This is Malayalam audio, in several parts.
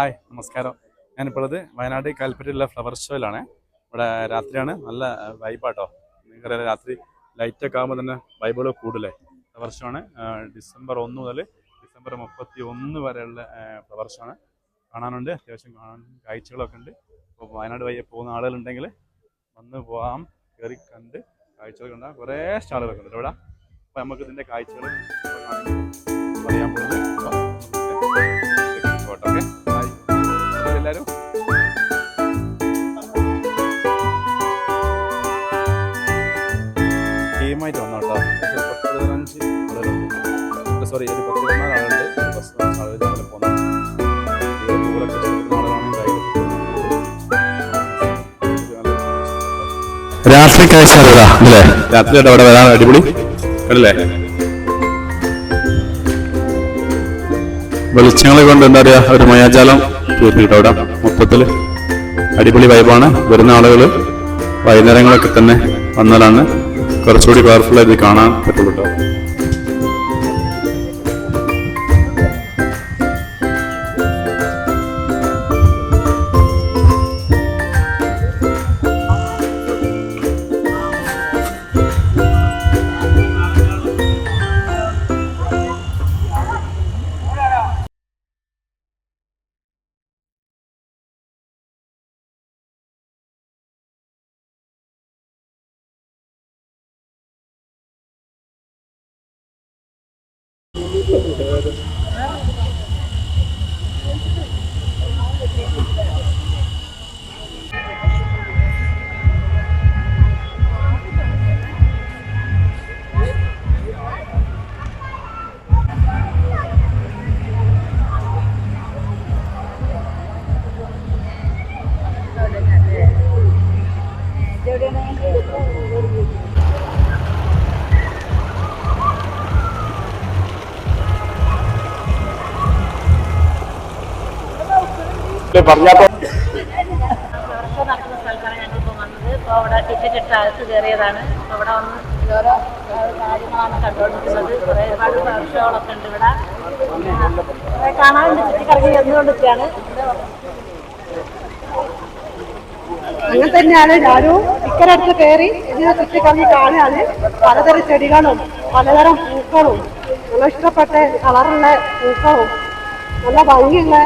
ഹായ്, നമസ്കാരം. ഞാനിപ്പോൾ ഉള്ളത് വയനാട് കൽപ്പറ്റയിലുള്ള ഫ്ലവർ ഷോയിലാണ്. ഇവിടെ രാത്രിയാണ്, നല്ല വൈബാട്ടോ. നിങ്ങൾക്കറിയാം, രാത്രി ലൈറ്റൊക്കെ ആകുമ്പോൾ തന്നെ വൈബുകൾ കൂടുതലേ. ഫ്ലവർ ഷോ ആണ്. ഡിസംബർ 1 മുതൽ ഡിസംബർ 31 വരെയുള്ള ഫ്ലവർ ഷോ ആണ്. കാണാനുണ്ട്, അത്യാവശ്യം കാണാൻ കാഴ്ചകളൊക്കെ ഉണ്ട്. അപ്പോൾ വയനാട് വഴി പോകുന്ന ആളുകളുണ്ടെങ്കിൽ വന്ന് പോകാം, കയറി കണ്ട് കാഴ്ചകൾ കണ്ടാൽ കുറേ സ്റ്റാളുകളൊക്കെ ഉണ്ട് ഇവിടെ. അപ്പോൾ നമുക്ക് ഇതിൻ്റെ കാഴ്ചകൾ പറയാൻ പോകുന്നത്. ഓക്കെ, എല്ലാവരും ടീമായിട്ട് വന്നോട്ടോ. 15 ആളുകളുണ്ട്, സോറി, ഒരു 14 ആളുകളുണ്ട്. 15 ആളുകൾ രാവിലെ പോകുന്നത് രാത്രി കാഴ്ച അല്ലേ? രാത്രിയായിട്ട് അവിടെ വരാൻ അടിപൊളി അല്ലേ? വെളിച്ചങ്ങളെ കൊണ്ട് എന്താ പറയുക, ഒരു മായാജാലം തീർത്തിട്ട് അവിടെ മൊത്തത്തിൽ അടിപൊളി വൈബാണ്. വരുന്ന ആളുകൾ വൈകുന്നേരങ്ങളൊക്കെ തന്നെ വന്നാലാണ് കുറച്ചുകൂടി പവർഫുള്ളായി ഇത് കാണാൻ പറ്റുള്ളൂ കേട്ടോ. നടക്കുന്ന സ്ഥലത്താണ് ഞങ്ങളിപ്പോൾ വന്നത്. ഇപ്പോൾ അവിടെ ടിക്കറ്റ് എടുത്ത് അകത്ത് കയറിയതാണ്. ഇപ്പോൾ ഇവിടെ വന്ന് ഓരോ കാര്യങ്ങളാണ് കണ്ടുകൊണ്ടിരിക്കുന്നത്. ഒരുപാട് ഷോകളൊക്കെ ഉണ്ട് ഇവിടെ. കുറെ കാണാനുണ്ട്, ചുറ്റിക്കറങ്ങി ചെന്നുകൊണ്ടിരിക്കുകയാണ്. അങ്ങനെ തന്നെയാണ് ഞാനും ടിക്കറ്റ് എടുത്ത് കയറി ഇതിനെ ചുറ്റിക്കറങ്ങി കാണുകയാണ്. പലതരം ചെടികളും പലതരം പൂക്കളും, നല്ല ഇഷ്ടപ്പെട്ട കളറുള്ള പൂക്കളും നല്ല ഭംഗിയുള്ള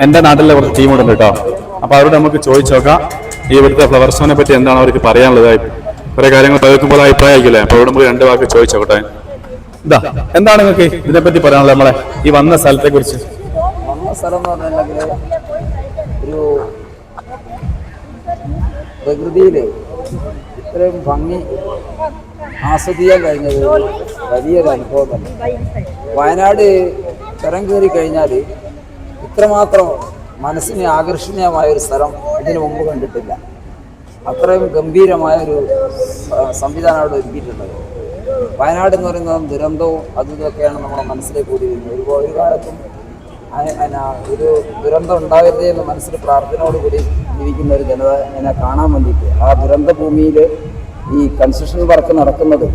എന്റെ നാട്ടിലെ കുറച്ച് ടീമുണ്ട് കേട്ടോ. അപ്പൊ അവരോട് നമുക്ക് ചോദിച്ചു നോക്കാം ഈ ഇവിടുത്തെ ഫ്ലവർ ഷോനെ പറ്റി എന്താണ് അവർക്ക് പറയാനുള്ളത്. കുറെ കാര്യങ്ങൾ കേൾക്കുമ്പോൾ അഭിപ്രായമായില്ലേ? അപ്പൊ ഇവിടെ നമുക്ക് 2 വാക്ക് ചോദിച്ചോട്ടെ. ഇതാ, എന്താണ് നിങ്ങൾക്ക് ഇതിനെപ്പറ്റി പറയാനുള്ളത്, നമ്മളെ ഈ വന്ന സ്ഥലത്തെ കുറിച്ച്? വന്ന സ്ഥലം എന്ന് പറഞ്ഞിട്ടുണ്ടെങ്കിൽ ഒരു പ്രകൃതിയില് ഇത്രയും ഭംഗി ആസ്വദിക്കാൻ കഴിഞ്ഞത് വലിയൊരു അനുഭവം തന്നെ. വയനാട് ചുരം കയറി കഴിഞ്ഞാൽ ഇത്രമാത്രം മനസ്സിനെ ആകർഷണീയമായൊരു സ്ഥലം ഇതിനു മുമ്പ് കണ്ടിട്ടില്ല. അത്രയും ഗംഭീരമായൊരു സംവിധാനം അവിടെ ഒരുക്കിയിട്ടുള്ളത്. വയനാട് എന്ന് പറയുന്നത് ദുരന്തവും അതും ഇതൊക്കെയാണ് നമ്മുടെ മനസ്സിലേക്ക് കൂടി വരുന്നത്. ഒരു കാലത്തും ഒരു ദുരന്തം ഉണ്ടാകരുതേ എന്ന് മനസ്സിൽ പ്രാർത്ഥനയോടുകൂടി ജീവിക്കുന്ന ഒരു ജനത എന്നെ കാണാൻ വേണ്ടിയിട്ട് ആ ദുരന്ത ഭൂമിയിൽ ഈ കൺസ്ട്രക്ഷൻ വർക്ക് നടക്കുന്നത്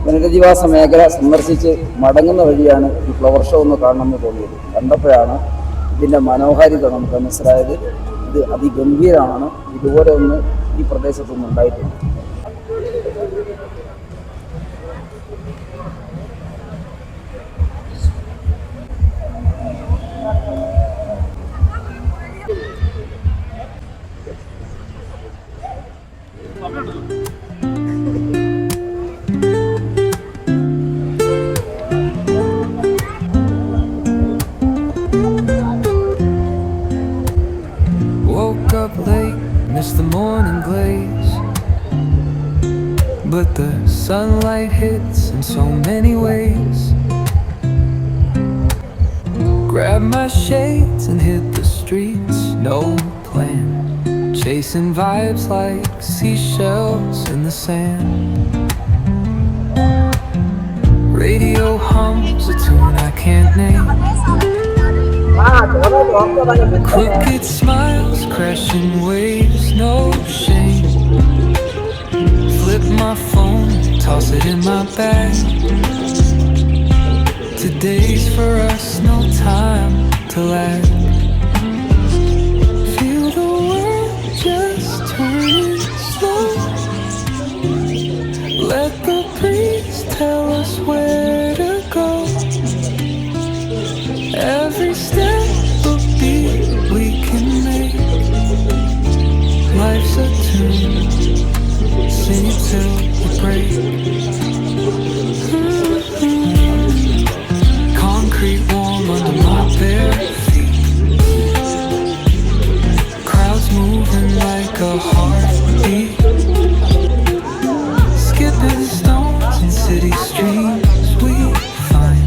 പുനരധിവാസ മേഖല സന്ദർശിച്ച് മടങ്ങുന്ന വഴിയാണ് ഈ ഫ്ലവർ ഷോ ഒന്ന് കാണണമെന്ന് തോന്നിയത്. കണ്ടപ്പോഴാണ് ഇതിൻ്റെ മനോഹാരിത നമുക്ക് മനസ്സിലായത്. ഇത് അതിഗംഭീരമാണ്. ഇതുപോലെ ഒന്ന് ഈ പ്രദേശത്തൊന്നും ഉണ്ടായിട്ടില്ല. Miss the morning glaze, but the sunlight hits in so many ways. Grab my shades and hit the streets, no plan. Chasing vibes like seashells in the sand. Radio hums a tune I can't name. Crooked smiles, crashing waves, no shame. Flip my phone, toss it in my bag. Today's for us, no time to lag. Feel the world just turning slow. Let the breeze tell us where to go. Every step a beat we can make. Life's a tune, sing it till we break. Concrete warm under my bare feet. Crowds moving like a heartbeat. Skipping stones in city streets we find.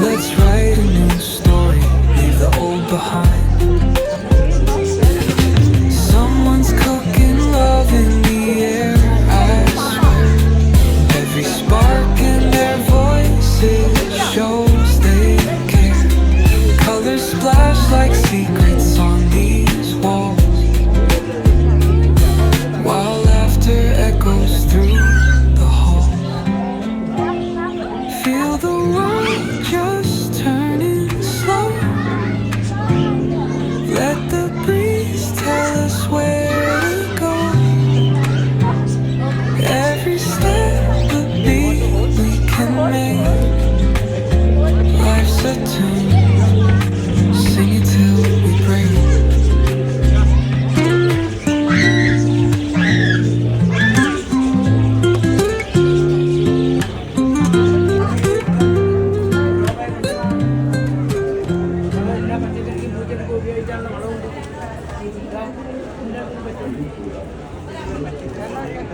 Let's write a new story, leave the old behind. Someone's cooking love in the air, I swear. Every spark in their voices shows they care. Colors splash like secrets on these walls, while laughter echoes through the halls. Feel the world just turning slow. Let the breeze tell us where to go. Every step a beat we can make. Life's a tune, sing it till we break.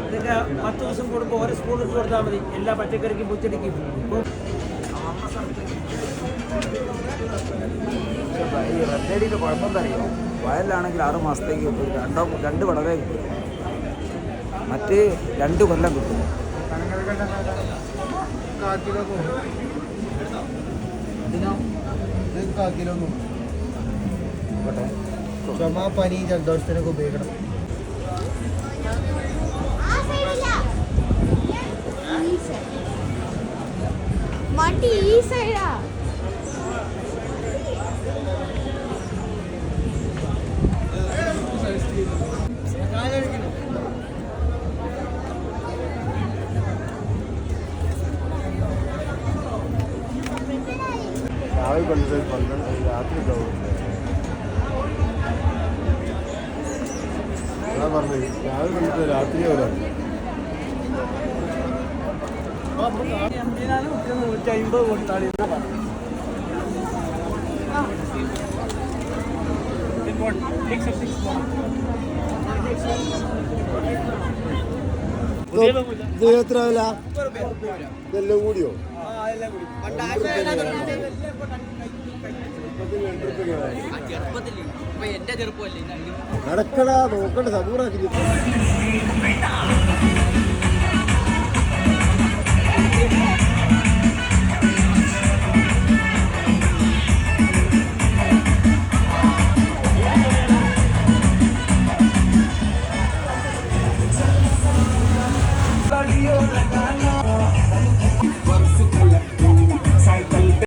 ഇതൊക്കെ 10 ദിവസം കൂടുമ്പോൾ ഓരോ സ്പൂൺ ഇട്ട് കൊടുത്താൽ മതി എല്ലാ പച്ചക്കറിക്കും പൂച്ചെടിക്കും. ഈ റെഡ്ഡേടിയുടെ കുഴപ്പം എന്താ അറിയോ? വയലിലാണെങ്കിൽ 6 മാസത്തേക്ക് രണ്ട് വിളവേ കിട്ടും, മറ്റ് 2 കൊല്ലം കിട്ടും. ചുമ, പനി, ജലദോഷത്തിനൊക്കെ ഉപയോഗിക്കണം. മണ്ടി ഈ സൈഡാ. രാവിലെ കൊണ്ടുപോയി 12 രാത്രി പറഞ്ഞത് രാവിലെ കൊണ്ടിട്ട് രാത്രി വരാം. 150 കൊടുത്താൽ ഇത് എത്ര വില? ഇതെല്ലാം കൂടിയോ? നടക്കടാ, നോക്കണ്ട സബൂറാക്കി.